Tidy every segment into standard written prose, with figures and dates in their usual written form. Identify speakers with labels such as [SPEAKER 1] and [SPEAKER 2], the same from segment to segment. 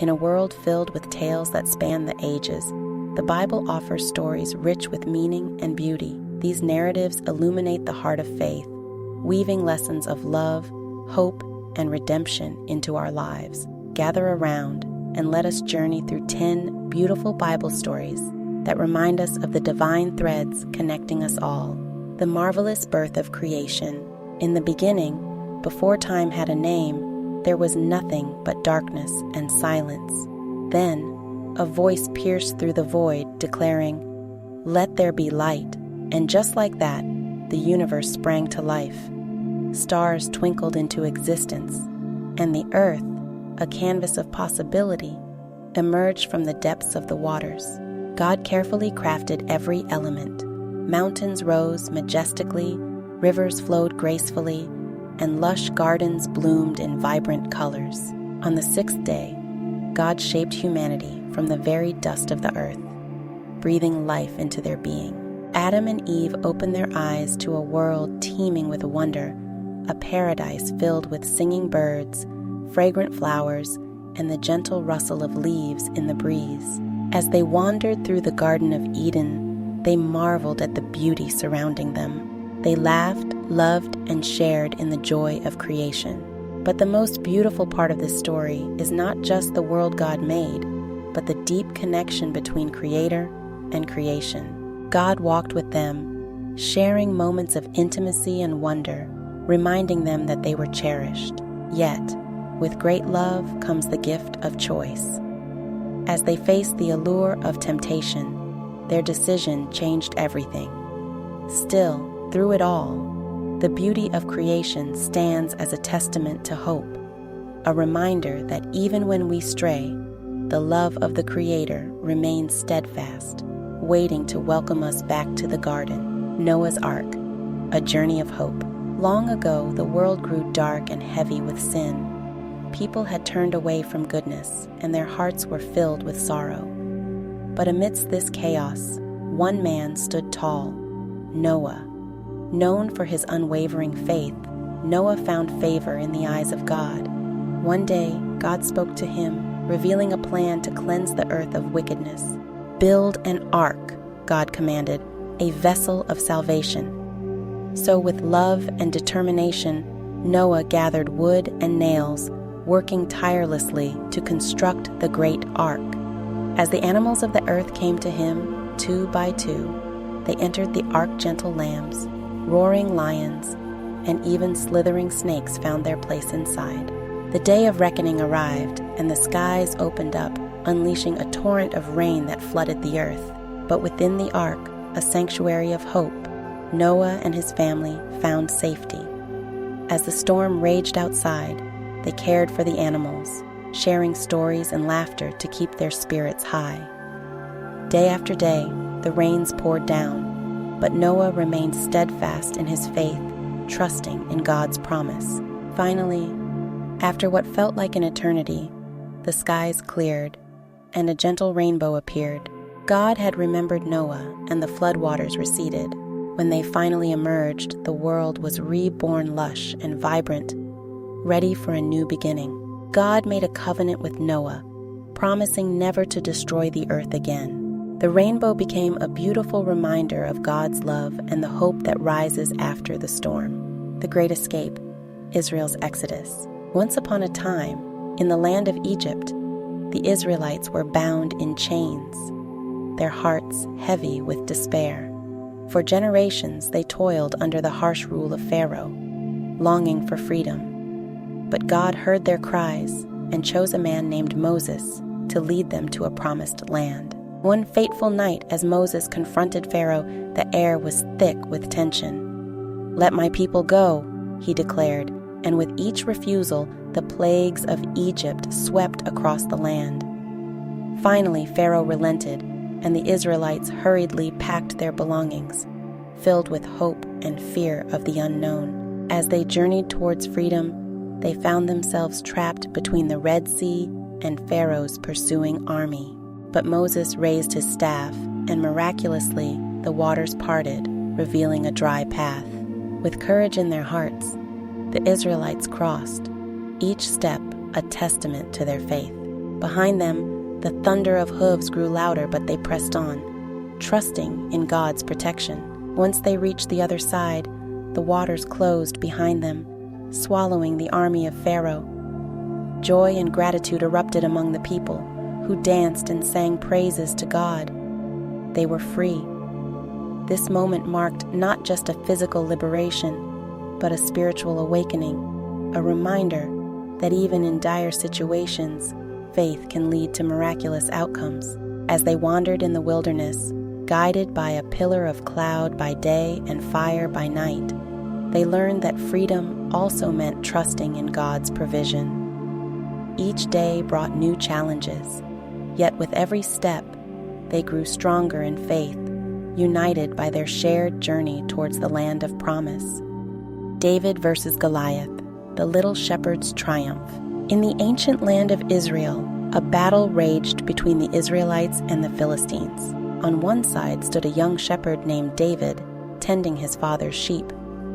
[SPEAKER 1] In a world filled with tales that span the ages, the Bible offers stories rich with meaning and beauty. These narratives illuminate the heart of faith, weaving lessons of love, hope, and redemption into our lives. Gather around and let us journey through 10 beautiful Bible stories that remind us of the divine threads connecting us all. The marvelous birth of creation. In the beginning, before time had a name, there was nothing but darkness and silence. Then, a voice pierced through the void, declaring, "Let there be light." And just like that, the universe sprang to life. Stars twinkled into existence, and the earth, a canvas of possibility, emerged from the depths of the waters. God carefully crafted every element. Mountains rose majestically, rivers flowed gracefully, and lush gardens bloomed in vibrant colors. On the sixth day, God shaped humanity from the very dust of the earth, breathing life into their being. Adam and Eve opened their eyes to a world teeming with wonder, a paradise filled with singing birds, fragrant flowers, and the gentle rustle of leaves in the breeze. As they wandered through the Garden of Eden, they marveled at the beauty surrounding them. They laughed, loved, and shared in the joy of creation. But the most beautiful part of this story is not just the world God made, but the deep connection between Creator and creation. God walked with them, sharing moments of intimacy and wonder, reminding them that they were cherished. Yet, with great love comes the gift of choice. As they faced the allure of temptation, their decision changed everything. Still, through it all, the beauty of creation stands as a testament to hope, a reminder that even when we stray, the love of the Creator remains steadfast, waiting to welcome us back to the garden. Noah's Ark, a journey of hope. Long ago, the world grew dark and heavy with sin. People had turned away from goodness, and their hearts were filled with sorrow. But amidst this chaos, one man stood tall, Noah. Known for his unwavering faith, Noah found favor in the eyes of God. One day, God spoke to him, revealing a plan to cleanse the earth of wickedness. "Build an ark," God commanded, "a vessel of salvation." So with love and determination, Noah gathered wood and nails, working tirelessly to construct the great ark. As the animals of the earth came to him, 2 by 2, they entered the ark. Gentle lambs, roaring lions, and even slithering snakes found their place inside. The day of reckoning arrived, and the skies opened up, unleashing a torrent of rain that flooded the earth. But within the ark, a sanctuary of hope, Noah and his family found safety. As the storm raged outside, they cared for the animals, sharing stories and laughter to keep their spirits high. Day after day, the rains poured down, but Noah remained steadfast in his faith, trusting in God's promise. Finally, after what felt like an eternity, the skies cleared, and a gentle rainbow appeared. God had remembered Noah, and the floodwaters receded. When they finally emerged, the world was reborn, lush and vibrant, ready for a new beginning. God made a covenant with Noah, promising never to destroy the earth again. The rainbow became a beautiful reminder of God's love and the hope that rises after the storm. The Great Escape, Israel's Exodus. Once upon a time, in the land of Egypt, the Israelites were bound in chains, their hearts heavy with despair. For generations, they toiled under the harsh rule of Pharaoh, longing for freedom. But God heard their cries and chose a man named Moses to lead them to a promised land. One fateful night, as Moses confronted Pharaoh, the air was thick with tension. "Let my people go," he declared, and with each refusal, the plagues of Egypt swept across the land. Finally, Pharaoh relented, and the Israelites hurriedly packed their belongings, filled with hope and fear of the unknown. As they journeyed towards freedom, they found themselves trapped between the Red Sea and Pharaoh's pursuing army. But Moses raised his staff, and miraculously the waters parted, revealing a dry path. With courage in their hearts, the Israelites crossed, each step a testament to their faith. Behind them, the thunder of hooves grew louder, but they pressed on, trusting in God's protection. Once they reached the other side, the waters closed behind them, swallowing the army of Pharaoh. Joy and gratitude erupted among the people, who danced and sang praises to God. They were free. This moment marked not just a physical liberation, but a spiritual awakening, a reminder that even in dire situations, faith can lead to miraculous outcomes. As they wandered in the wilderness, guided by a pillar of cloud by day and fire by night, they learned that freedom also meant trusting in God's provision. Each day brought new challenges, yet with every step, they grew stronger in faith, united by their shared journey towards the land of promise. David versus Goliath, the little shepherd's triumph. In the ancient land of Israel, a battle raged between the Israelites and the Philistines. On one side stood a young shepherd named David, tending his father's sheep,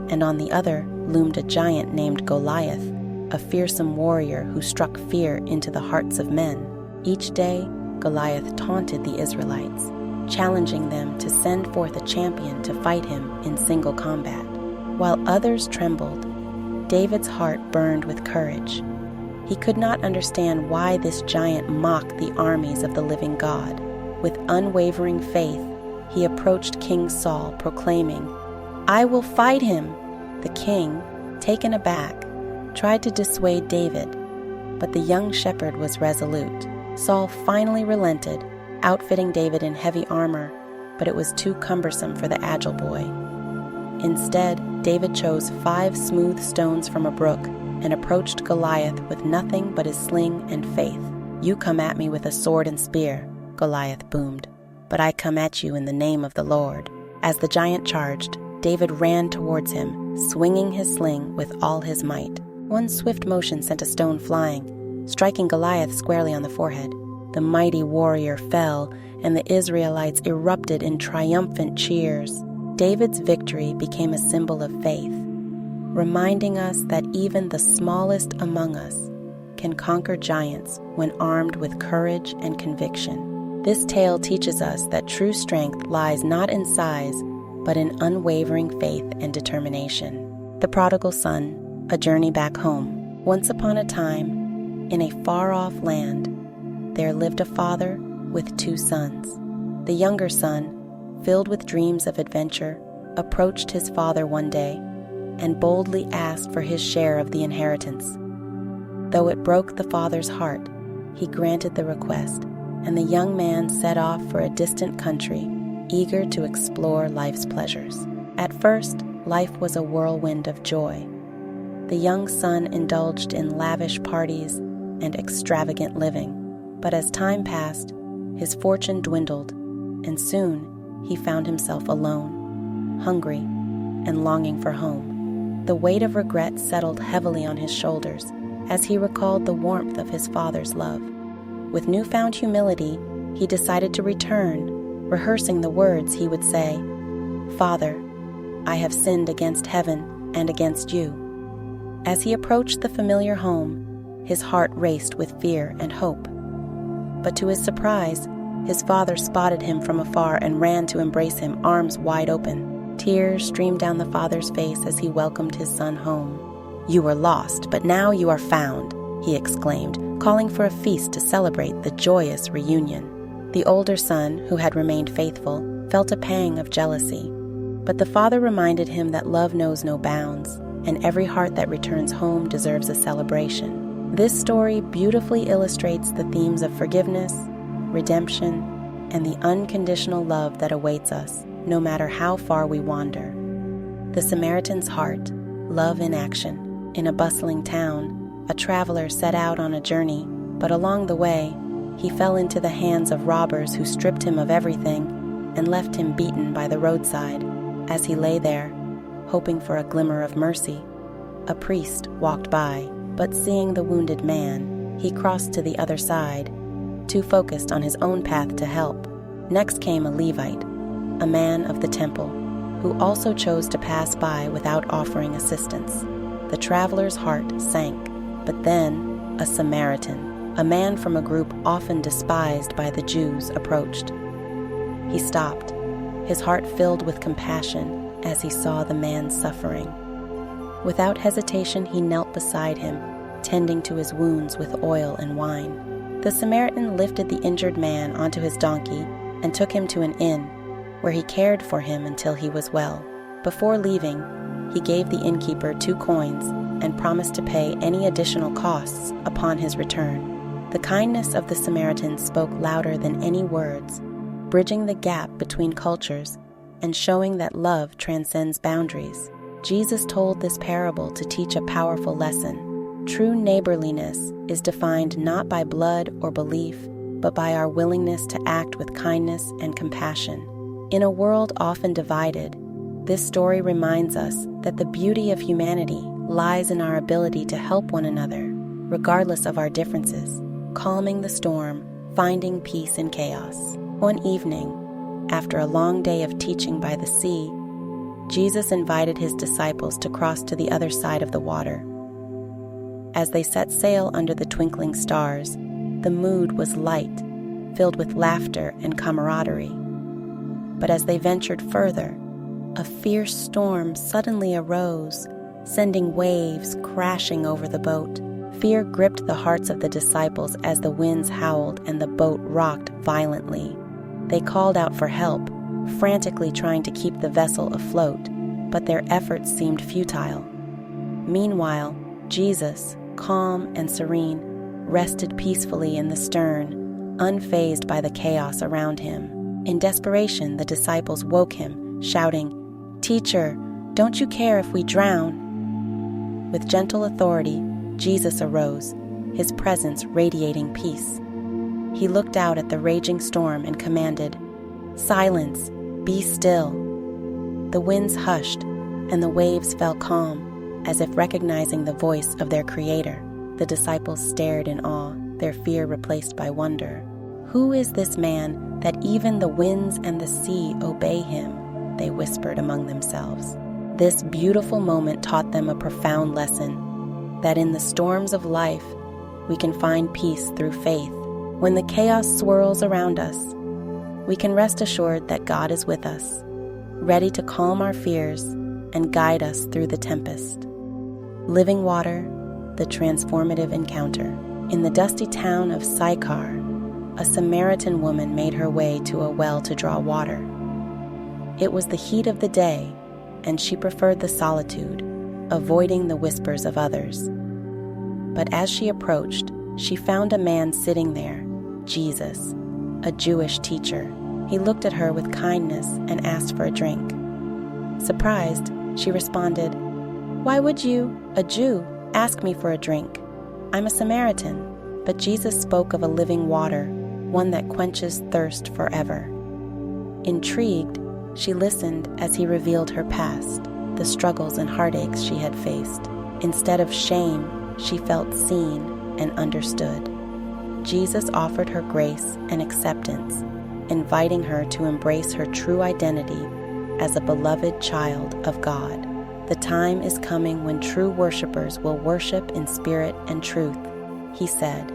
[SPEAKER 1] and on the other loomed a giant named Goliath, a fearsome warrior who struck fear into the hearts of men. Each day, Goliath taunted the Israelites, challenging them to send forth a champion to fight him in single combat. While others trembled, David's heart burned with courage. He could not understand why this giant mocked the armies of the living God. With unwavering faith, he approached King Saul, proclaiming, "I will fight him." The king, taken aback, tried to dissuade David, but the young shepherd was resolute. Saul finally relented, outfitting David in heavy armor, but it was too cumbersome for the agile boy. Instead, David chose 5 smooth stones from a brook and approached Goliath with nothing but his sling and faith. "You come at me with a sword and spear," Goliath boomed, "but I come at you in the name of the Lord." As the giant charged, David ran towards him, swinging his sling with all his might. One swift motion sent a stone flying, striking Goliath squarely on the forehead. The mighty warrior fell, and the Israelites erupted in triumphant cheers. David's victory became a symbol of faith, reminding us that even the smallest among us can conquer giants when armed with courage and conviction. This tale teaches us that true strength lies not in size, but in unwavering faith and determination. The Prodigal Son, a journey back home. Once upon a time, in a far-off land, there lived a father with 2 sons. The younger son, filled with dreams of adventure, approached his father one day and boldly asked for his share of the inheritance. Though it broke the father's heart, he granted the request, and the young man set off for a distant country, eager to explore life's pleasures. At first, life was a whirlwind of joy. The young son indulged in lavish parties and extravagant living, but as time passed, his fortune dwindled, and soon he found himself alone, hungry, and longing for home. The weight of regret settled heavily on his shoulders as he recalled the warmth of his father's love. With newfound humility, he decided to return, rehearsing the words he would say, "Father, I have sinned against heaven and against you." As he approached the familiar home, his heart raced with fear and hope. But to his surprise, his father spotted him from afar and ran to embrace him, arms wide open. Tears streamed down the father's face as he welcomed his son home. "You were lost, but now you are found," he exclaimed, calling for a feast to celebrate the joyous reunion. The older son, who had remained faithful, felt a pang of jealousy. But the father reminded him that love knows no bounds, and every heart that returns home deserves a celebration. This story beautifully illustrates the themes of forgiveness, redemption, and the unconditional love that awaits us, no matter how far we wander. The Samaritan's heart, love in action. In a bustling town, a traveler set out on a journey, but along the way, he fell into the hands of robbers who stripped him of everything and left him beaten by the roadside. As he lay there, hoping for a glimmer of mercy, a priest walked by, but seeing the wounded man, he crossed to the other side, too focused on his own path to help. Next came a Levite, a man of the temple, who also chose to pass by without offering assistance. The traveler's heart sank, but then a Samaritan, a man from a group often despised by the Jews approached. He stopped, his heart filled with compassion as he saw the man's suffering. Without hesitation, he knelt beside him, tending to his wounds with oil and wine. The Samaritan lifted the injured man onto his donkey and took him to an inn, where he cared for him until he was well. Before leaving, he gave the innkeeper 2 coins and promised to pay any additional costs upon his return. The kindness of the Samaritan spoke louder than any words, bridging the gap between cultures and showing that love transcends boundaries. Jesus told this parable to teach a powerful lesson. True neighborliness is defined not by blood or belief, but by our willingness to act with kindness and compassion. In a world often divided, this story reminds us that the beauty of humanity lies in our ability to help one another, regardless of our differences, calming the storm, finding peace in chaos. One evening, after a long day of teaching by the sea, Jesus invited his disciples to cross to the other side of the water. As they set sail under the twinkling stars, the mood was light, filled with laughter and camaraderie. But as they ventured further, a fierce storm suddenly arose, sending waves crashing over the boat. Fear gripped the hearts of the disciples as the winds howled and the boat rocked violently. They called out for help, frantically trying to keep the vessel afloat, but their efforts seemed futile. Meanwhile, Jesus, calm and serene, rested peacefully in the stern, unfazed by the chaos around him. In desperation, the disciples woke him, shouting, "Teacher, don't you care if we drown?" With gentle authority, Jesus arose, his presence radiating peace. He looked out at the raging storm and commanded, "Silence, be still." The winds hushed, and the waves fell calm, as if recognizing the voice of their Creator. The disciples stared in awe, their fear replaced by wonder. "Who is this man that even the winds and the sea obey him?" they whispered among themselves. This beautiful moment taught them a profound lesson, that in the storms of life, we can find peace through faith. When the chaos swirls around us, we can rest assured that God is with us, ready to calm our fears and guide us through the tempest. Living water, the transformative encounter. In the dusty town of Sychar, a Samaritan woman made her way to a well to draw water. It was the heat of the day, and she preferred the solitude, avoiding the whispers of others. But as she approached, she found a man sitting there, Jesus, a Jewish teacher. He looked at her with kindness and asked for a drink. Surprised, she responded, "Why would you, a Jew, ask me for a drink? I'm a Samaritan." But Jesus spoke of a living water, one that quenches thirst forever. Intrigued, she listened as he revealed her past, the struggles and heartaches she had faced. Instead of shame, she felt seen and understood. Jesus offered her grace and acceptance, inviting her to embrace her true identity as a beloved child of God. The time is coming when true worshipers will worship in spirit and truth, he said,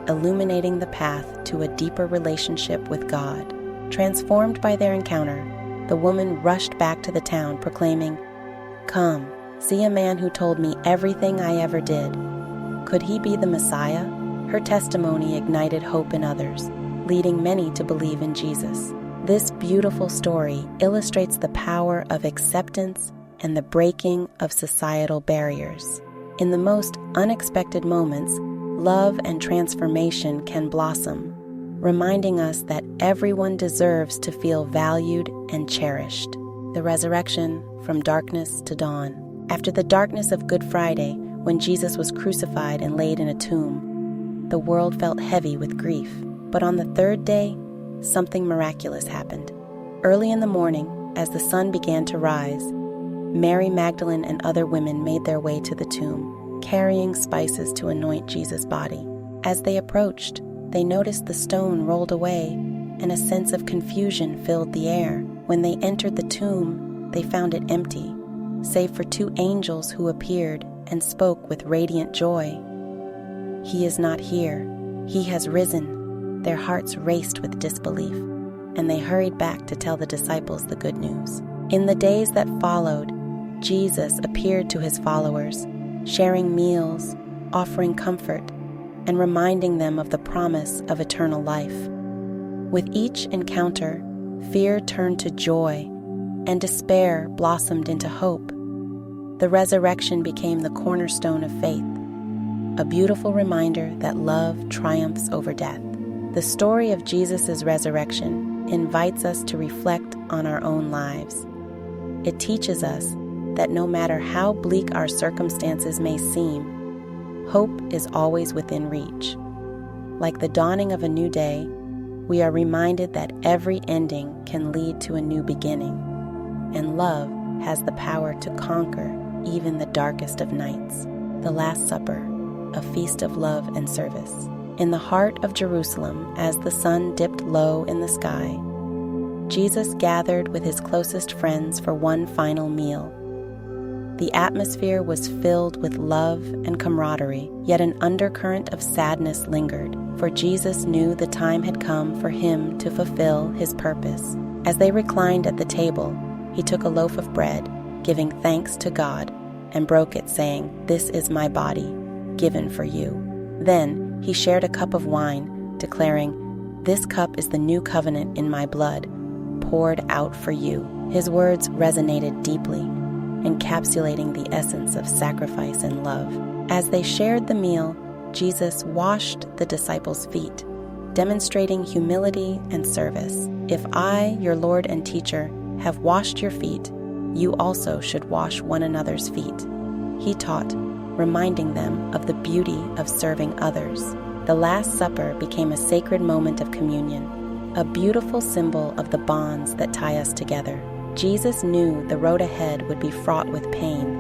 [SPEAKER 1] illuminating the path to a deeper relationship with God. Transformed by their encounter, the woman rushed back to the town, proclaiming, "Come, see a man who told me everything I ever did. Could he be the Messiah?" Her testimony ignited hope in others, leading many to believe in Jesus. This beautiful story illustrates the power of acceptance and the breaking of societal barriers. In the most unexpected moments, love and transformation can blossom, reminding us that everyone deserves to feel valued and cherished. The resurrection from darkness to dawn. After the darkness of Good Friday, when Jesus was crucified and laid in a tomb, the world felt heavy with grief. But on the third day, something miraculous happened. Early in the morning, as the sun began to rise, Mary Magdalene and other women made their way to the tomb, carrying spices to anoint Jesus' body. As they approached, they noticed the stone rolled away, and a sense of confusion filled the air. When they entered the tomb, they found it empty, save for 2 angels who appeared and spoke with radiant joy. "He is not here. "He has risen." Their hearts raced with disbelief, and they hurried back to tell the disciples the good news. In the days that followed, Jesus appeared to his followers, sharing meals, offering comfort, and reminding them of the promise of eternal life. With each encounter, fear turned to joy, and despair blossomed into hope. The resurrection became the cornerstone of faith, a beautiful reminder that love triumphs over death. The story of Jesus' resurrection invites us to reflect on our own lives. It teaches us that no matter how bleak our circumstances may seem, hope is always within reach. Like the dawning of a new day, we are reminded that every ending can lead to a new beginning, and love has the power to conquer even the darkest of nights. The Last Supper, a feast of love and service. In the heart of Jerusalem, as the sun dipped low in the sky, Jesus gathered with his closest friends for one final meal. The atmosphere was filled with love and camaraderie, yet an undercurrent of sadness lingered, for Jesus knew the time had come for him to fulfill his purpose. As they reclined at the table, he took a loaf of bread, giving thanks to God, and broke it, saying, "This is my body, given for you." Then he shared a cup of wine, declaring, "This cup is the new covenant in my blood, poured out for you." His words resonated deeply, encapsulating the essence of sacrifice and love. As they shared the meal, Jesus washed the disciples' feet, demonstrating humility and service. "If I, your Lord and teacher, have washed your feet, you also should wash one another's feet," he taught, reminding them of the beauty of serving others. The Last Supper became a sacred moment of communion, a beautiful symbol of the bonds that tie us together. Jesus knew the road ahead would be fraught with pain,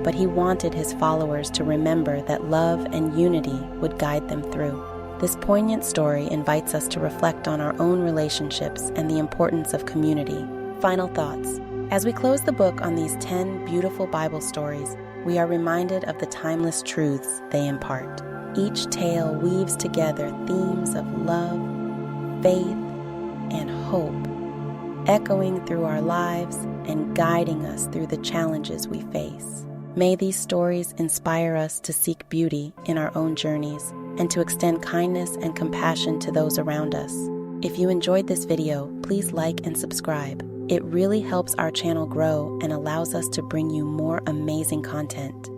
[SPEAKER 1] but he wanted his followers to remember that love and unity would guide them through. This poignant story invites us to reflect on our own relationships and the importance of community. Final thoughts. As we close the book on these 10 beautiful Bible stories, we are reminded of the timeless truths they impart. Each tale weaves together themes of love, faith, and hope, echoing through our lives and guiding us through the challenges we face. May these stories inspire us to seek beauty in our own journeys and to extend kindness and compassion to those around us. If you enjoyed this video, please like and subscribe. It really helps our channel grow and allows us to bring you more amazing content.